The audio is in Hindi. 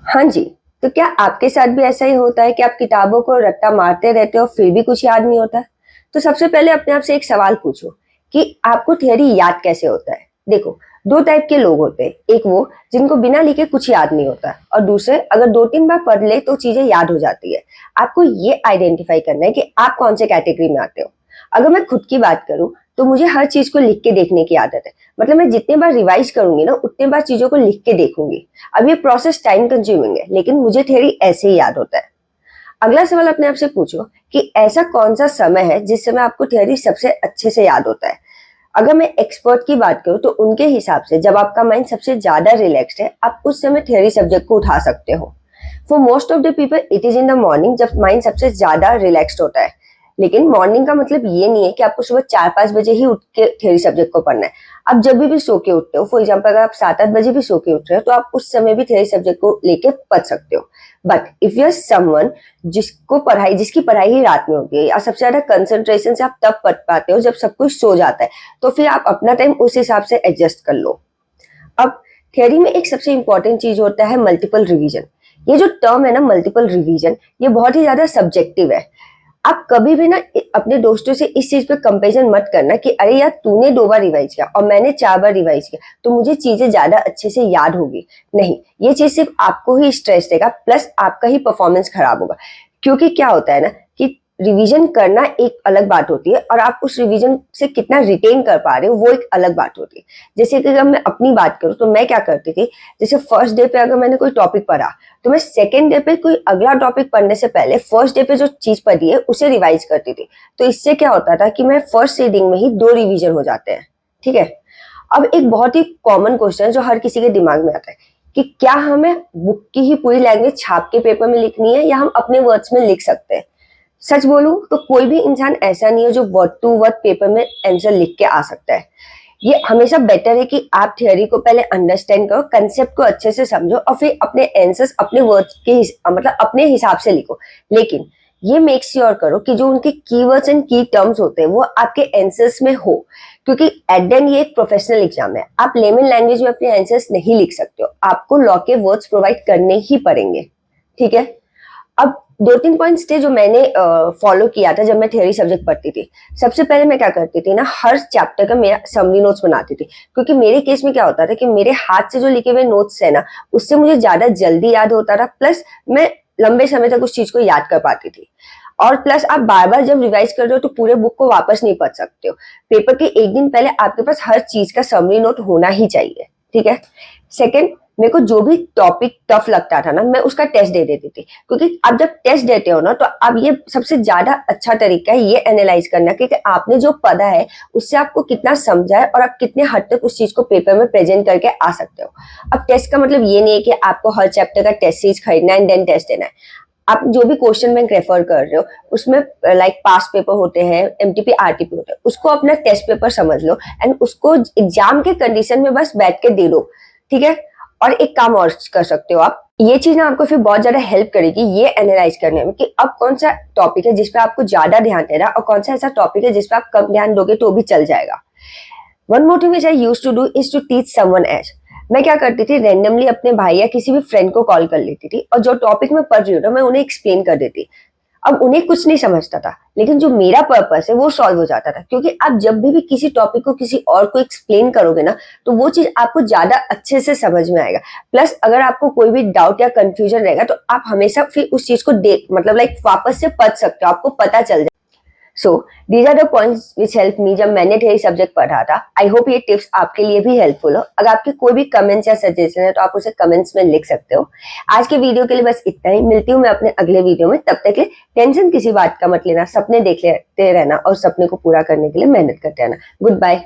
हाँ जी। तो क्या आपके साथ भी ऐसा ही होता है कि आप किताबों को रट्टा मारते रहते हो फिर भी कुछ याद नहीं होता? तो सबसे पहले अपने आप से एक सवाल पूछो कि आपको थियरी याद कैसे होता है? देखो, 2 टाइप के लोग होते हैं। एक वो जिनको बिना लिखे कुछ याद नहीं होता और दूसरे अगर 2-3 बार पढ़ ले तो चीजें याद हो जाती है। आपको ये आइडेंटिफाई करना है कि आप कौन से कैटेगरी में आते हो। अगर मैं खुद की बात करूँ तो मुझे हर चीज को लिख के देखने की आदत है। मतलब मैं जितने बार रिवाइज करूंगी ना उतने बार चीजों को लिख के देखूंगी। अब ये प्रोसेस टाइम कंज्यूमिंग है लेकिन मुझे थ्योरी ऐसे ही याद होता है। अगला सवाल अपने आप से पूछो कि ऐसा कौन सा समय है जिस समय आपको थ्योरी सबसे अच्छे से याद होता है। अगर मैं एक्सपर्ट की बात करूं तो उनके हिसाब से जब आपका माइंड सबसे ज्यादा रिलैक्स्ड है आप उस समय थ्योरी सब्जेक्ट को उठा सकते हो। For most of the people it is in the morning जब माइंड सबसे ज्यादा रिलैक्स्ड होता है। लेकिन मॉर्निंग का मतलब ये नहीं है कि आपको सुबह 4-5 बजे ही उठ के थ्योरी सब्जेक्ट को पढ़ना है। आप जब भी सो के उठते हो, फॉर एग्जाम्पल अगर आप 7-8 बजे भी सो के उठ रहे हो तो आप उस समय भी थ्योरी सब्जेक्ट को लेके पढ़ सकते हो। But if you are someone जिसकी पढ़ाई ही रात में होती है या सबसे ज्यादा कंसंट्रेशन से आप तब पढ़ पाते हो जब सब कुछ सो जाता है, तो फिर आप अपना टाइम उस हिसाब से एडजस्ट कर लो। अब थियरी में एक सबसे इंपॉर्टेंट चीज होता है मल्टीपल रिवीजन। ये जो टर्म है ना मल्टीपल रिवीजन, ये बहुत ही ज्यादा सब्जेक्टिव है। आप कभी भी ना अपने दोस्तों से इस चीज पे कंपैरिजन मत करना कि अरे यार तूने 2 बार रिवाइज किया और मैंने 4 बार रिवाइज किया तो मुझे चीजें ज्यादा अच्छे से याद होगी। नहीं, ये चीज सिर्फ आपको ही स्ट्रेस देगा प्लस आपका ही परफॉर्मेंस खराब होगा। क्योंकि क्या होता है ना कि रिवीजन करना एक अलग बात होती है और आप उस रिवीजन से कितना रिटेन कर पा रहे हो वो एक अलग बात होती है। जैसे कि अगर मैं अपनी बात करूं तो मैं क्या करती थी, जैसे फर्स्ट डे पे अगर मैंने कोई टॉपिक पढ़ा तो मैं सेकेंड डे पे कोई अगला टॉपिक पढ़ने से पहले फर्स्ट डे पे जो चीज पढ़ी है उसे रिवाइज करती थी। तो इससे क्या होता था कि मैं फर्स्ट रीडिंग में ही 2 रिवीजन हो जाते हैं। ठीक है। अब एक बहुत ही कॉमन क्वेश्चन जो हर किसी के दिमाग में आता है कि क्या हमें बुक की ही पूरी लैंग्वेज छाप के पेपर में लिखनी है या हम अपने वर्ड्स में लिख सकते हैं। सच बोलूं तो कोई भी इंसान ऐसा नहीं है जो वर्ड टू वर्ड पेपर में आंसर लिख के आ सकता है। ये हमेशा बेटर है कि आप थियोरी को पहले अंडरस्टैंड करो, कंसेप्ट को अच्छे से समझो और फिर अपने आंसर्स अपने वर्ड्स के मतलब अपने हिसाब से लिखो। लेकिन ये मेक श्योर करो कि जो उनके कीवर्ड्स एंड की टर्म्स होते हैं वो आपके आंसर्स में हो, क्योंकि एट द एंड ये एक प्रोफेशनल एग्जाम है। आप लेमन लैंग्वेज में अपने आंसर्स नहीं लिख सकते हो, आपको लॉ के वर्ड्स प्रोवाइड करने ही पड़ेंगे। ठीक है। अब 2-3 पॉइंट्स थे जो मैंने फॉलो किया था जब मैं थ्योरी सब्जेक्ट पढ़ती थी। सबसे पहले मैं क्या करती थी ना, हर चैप्टर का मेरा समरी नोट्स बनाती थी। क्योंकि मेरे केस में क्या होता था कि मेरे हाथ से जो लिखे हुए नोट्स है ना उससे मुझे ज्यादा जल्दी याद होता था, प्लस मैं लंबे समय तक उस चीज को याद कर पाती थी। और प्लस आप बार बार जब रिवाइज कर रहे हो तो पूरे बुक को वापस नहीं पढ़ सकते हो। पेपर के एक दिन पहले आपके पास हर चीज का समरी नोट होना ही चाहिए। ठीक है। सेकेंड, मेरे को जो भी टॉपिक टफ लगता था ना मैं उसका टेस्ट दे देती थी। क्योंकि आप जब टेस्ट देते हो ना तो अब ये सबसे ज्यादा अच्छा तरीका है ये एनालाइज करना कि आपने जो पढ़ा है उससे आपको कितना समझा है और आप कितने हद तक उस चीज को पेपर में प्रेजेंट करके आ सकते हो। अब टेस्ट का मतलब ये नहीं है कि आपको हर चैप्टर का टेस्ट सीरीज खरीदना है एंड देन टेस्ट देना है। आप जो भी क्वेश्चन बैंक रेफर कर रहे हो उसमें लाइक पास्ट पेपर होते हैं, एमटीपी आरटीपी होते हैं, उसको अपना टेस्ट पेपर समझ लो एंड उसको एग्जाम के कंडीशन में बस बैठ के दे दो। ठीक है। और एक काम और कर सकते हो आप, ये चीज ना आपको फिर बहुत ज्यादा हेल्प करेगी ये एनालाइज करने में कि अब कौन सा टॉपिक है जिसपे आपको ज्यादा ध्यान देना और कौन सा ऐसा टॉपिक है जिसपे आप कम ध्यान दोगे तो भी चल जाएगा। One more thing which I used to do is to teach someone else. मैं क्या करती थी, रैंडमली अपने भाई या किसी भी फ्रेंड को कॉल कर लेती थी और जो टॉपिक में पढ़ रही हूँ ना मैं उन्हें एक्सप्लेन कर देती। अब उन्हें कुछ नहीं समझता था लेकिन जो मेरा पर्पस है वो सॉल्व हो जाता था। क्योंकि आप जब भी किसी टॉपिक को किसी और को एक्सप्लेन करोगे ना तो वो चीज आपको ज्यादा अच्छे से समझ में आएगा। प्लस अगर आपको कोई भी डाउट या कंफ्यूजन रहेगा तो आप हमेशा फिर उस चीज को देख मतलब लाइक वापस से पढ़ सकते हो, आपको पता चल जाए। So these are the points which help me जब मैंने थ्योरी सब्जेक्ट पढ़ा था। आई होप ये टिप्स आपके लिए भी हेल्पफुल हो। अगर आपके कोई भी कमेंट्स या सजेशन है तो आप उसे कमेंट्स में लिख सकते हो। आज के वीडियो के लिए बस इतना ही, मिलती हूँ मैं अपने अगले वीडियो में। तब तक के लिए टेंशन किसी बात का मत लेना, सपने देख लेते रहना और सपने को पूरा करने के लिए मेहनत करते रहना। Good bye.